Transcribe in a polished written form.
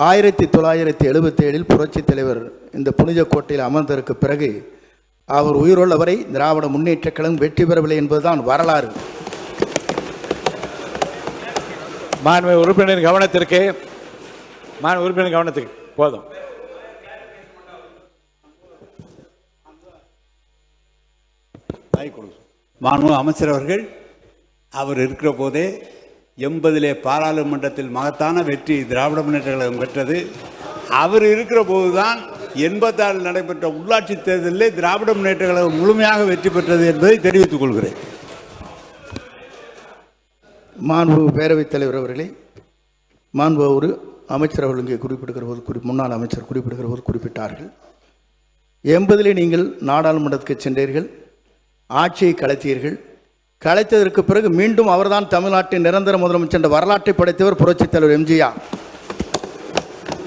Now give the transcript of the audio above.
1977 புரட்சித் தலைவர் இந்த புனித கோட்டையில் அமர்ந்ததற்கு பிறகு அவர் உயிருள்ளவரை திராவிட முன்னேற்றக் கழகம் வெற்றி பெறவில்லை என்பதுதான் வரலாறு. மாண்புமிகு உறுப்பினரின் கவனத்திற்கு போதும். மாண்புமிகு அமைச்சர் அவர்கள் அவர் இருக்கிற போதே 80 பாராளுமன்றத்தில் மகத்தான வெற்றி திராவிட முன்னேற்ற கழகம் பெற்றது. அவர் இருக்கிற போதுதான் 86 நடைபெற்ற உள்ளாட்சி தேர்தலில் திராவிட முன்னேற்ற கழகம் முழுமையாக வெற்றி பெற்றது என்பதை தெரிவித்துக் கொள்கிறேன். மாண்புமிகு பேரவைத் தலைவர் அவர்களே, மாண்புமிகு ஒரு அமைச்சர் அவர்கள் இங்கே குறிப்பிடுகிற போது முன்னாள் அமைச்சர் குறிப்பிடுகிற போது குறிப்பிட்டார்கள், 80 நீங்கள் நாடாளுமன்றத்துக்கு சென்றீர்கள், ஆட்சியை கலைத்தீர்கள். கலைத்ததற்கு பிறகு மீண்டும் அவர்தான் தமிழ்நாட்டின் நிரந்தர முதலமைச்சர் என்ற வரலாற்றை படைத்தவர் புரட்சித் தலைவர் எம்ஜிஆர்.